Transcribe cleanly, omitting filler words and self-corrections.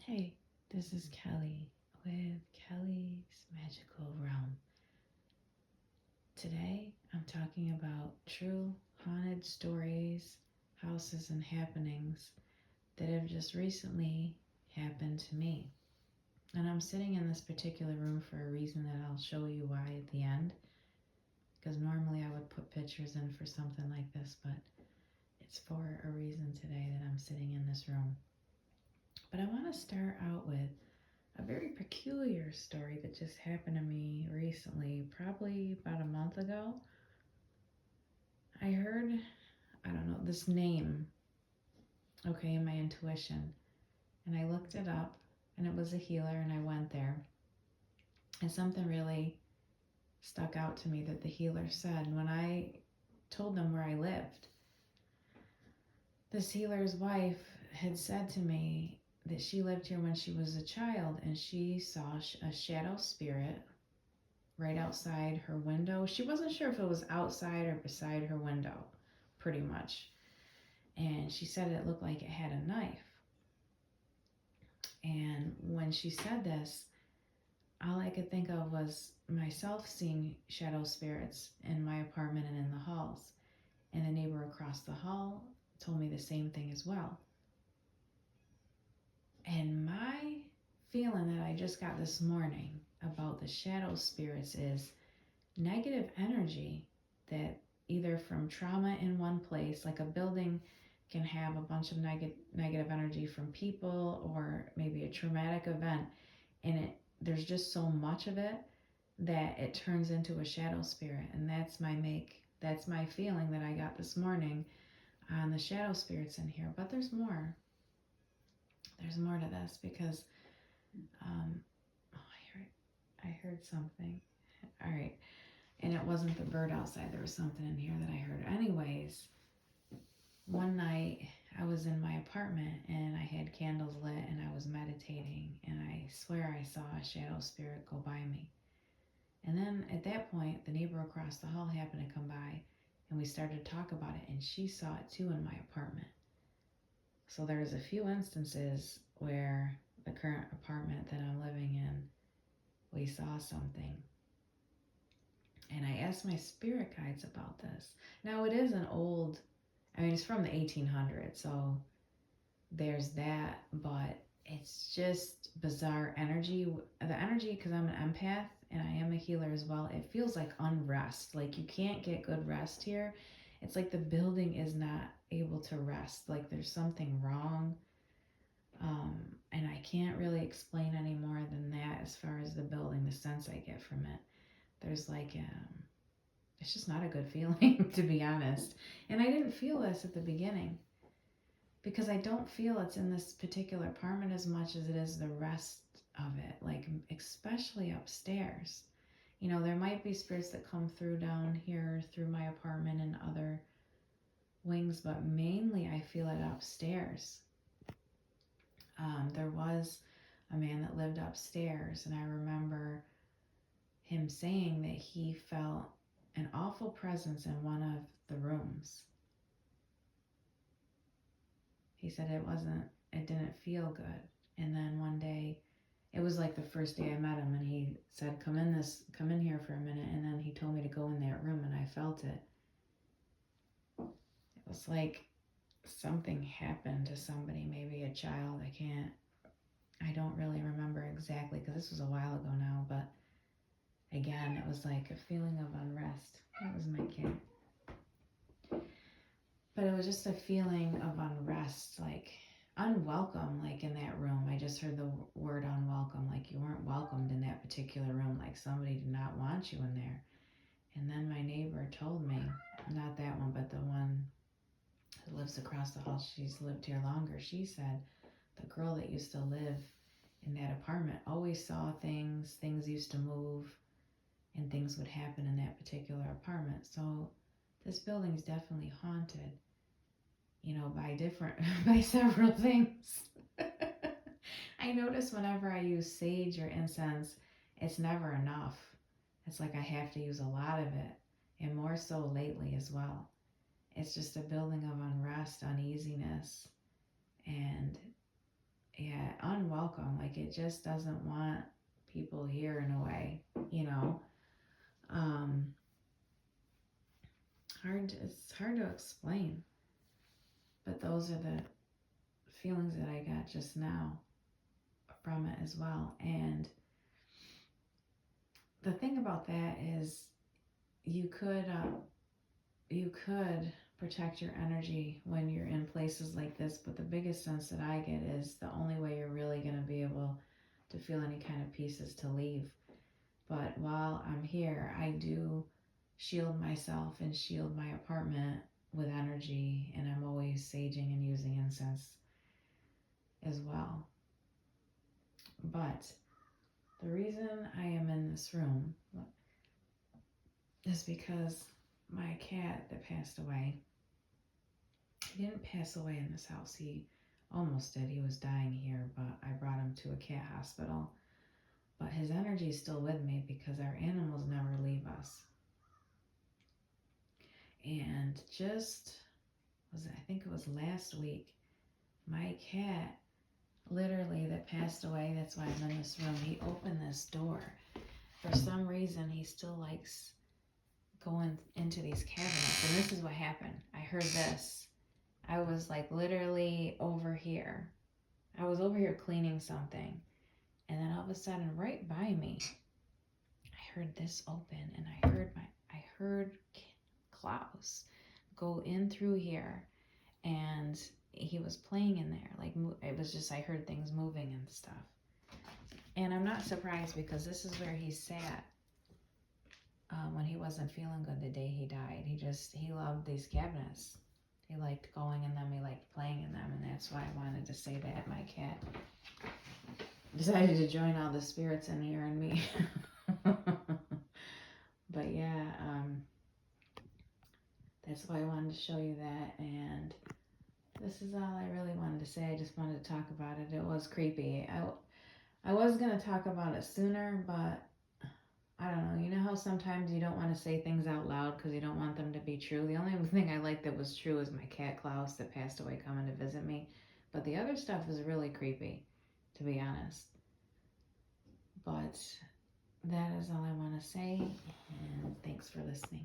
Hey, this is Kelly with Kelly's Magical Realm. Today I'm talking about true haunted stories, houses, and happenings that have just recently happened to me. And I'm sitting in this particular room for a reason that I'll show you why at the end. Because normally I would put pictures in for something like this, but it's for a reason today that I'm sitting in this room. But I want to start out with a very peculiar story that just happened to me recently, probably about a month ago. I heard, I don't know, this name, okay, in my intuition. And I looked it up, and it was a healer, and I went there. And something really stuck out to me that the healer said when I told them where I lived. This healer's wife had said to me that she lived here when she was a child, and she saw a shadow spirit right outside her window. She wasn't sure if it was outside or beside her window, pretty much. And she said it looked like it had a knife. And when she said this, all I could think of was myself seeing shadow spirits in my apartment and in the halls. And the neighbor across the hall told me the same thing as well. And my feeling that I just got this morning about the shadow spirits is negative energy that either from trauma in one place, like a building can have a bunch of negative energy from people or maybe a traumatic event, and there's just so much of it that it turns into a shadow spirit. And that's my feeling that I got this morning on the shadow spirits in here. But there's more. There's more to this because I heard something. All right. And it wasn't the bird outside. There was something in here that I heard. Anyways, one night I was in my apartment and I had candles lit and I was meditating, and I swear I saw a shadow spirit go by me. And then at that point, the neighbor across the hall happened to come by and we started to talk about it, and she saw it too in my apartment. So there's a few instances where the current apartment that I'm living in, we saw something. And I asked my spirit guides about this. Now, it is an old, it's from the 1800s, so there's that, but it's just bizarre energy. The energy, because I'm an empath and I am a healer as well, it feels like unrest. Like you can't get good rest here. It's like the building is not able to rest. Like there's something wrong. And I can't really explain any more than that as far as the building, the sense I get from it. There's like, it's just not a good feeling, to be honest. And I didn't feel this at the beginning because I don't feel it's in this particular apartment as much as it is the rest of it, like especially upstairs. You know, there might be spirits that come through down here through my apartment and other wings, but mainly I feel it upstairs. There was a man that lived upstairs, and I remember him saying that he felt an awful presence in one of the rooms. He said it didn't feel good. And then one day, it was like the first day I met him, and he said, come in here for a minute. And then he told me to go in that room, and I felt it. It was like something happened to somebody, maybe a child. I don't really remember exactly because this was a while ago now, but again, it was like a feeling of unrest. That was my cat. But it was just a feeling of unrest, like unwelcome, like in that room. I just heard the word unwelcome, like you weren't welcomed in that particular room, like somebody did not want you in there. And then my neighbor told me, not that one, but the one who lives across the hall, she's lived here longer. She said the girl that used to live in that apartment always saw things used to move, and things would happen in that particular apartment. So this building's definitely haunted, by several things. I notice whenever I use sage or incense, it's never enough. It's like I have to use a lot of it, and more so lately as well. It's just a building of unrest, uneasiness, and yeah, unwelcome. Like it just doesn't want people here in a way, you know. Um, it's hard to explain, but those are the feelings that I got just now from it as well. And the thing about that is you could protect your energy when you're in places like this, but the biggest sense that I get is the only way you're really going to be able to feel any kind of peace is to leave. But while I'm here, I do shield myself and shield my apartment with energy, and I'm always saging and using incense as well. But the reason I am in this room is because my cat that passed away, he didn't pass away in this house. He almost did. He was dying here, but I brought him to a cat hospital. But his energy is still with me because our animals never leave us. And I think it was last week, my cat, literally, that passed away, that's why I'm in this room, he opened this door. For some reason, he still likes going into these cabinets. And this is what happened. I heard this. I was like literally over here. I was over here cleaning something. And then all of a sudden, right by me, I heard this open, and I heard Klaus go in through here, and he was playing in there. Like it was just, I heard things moving and stuff. And I'm not surprised because this is where he sat when he wasn't feeling good the day he died. He loved these cabinets. He liked going in them. He liked playing in them, and that's why I wanted to say that. My cat decided to join all the spirits in here and me. But yeah, that's why I wanted to show you that. And this is all I really wanted to say. I just wanted to talk about it. It was creepy. I was going to talk about it sooner, but I don't know. You know how sometimes you don't want to say things out loud because you don't want them to be true? The only thing I like that was true is my cat Klaus that passed away coming to visit me. But the other stuff is really creepy, to be honest. But that is all I want to say, and thanks for listening.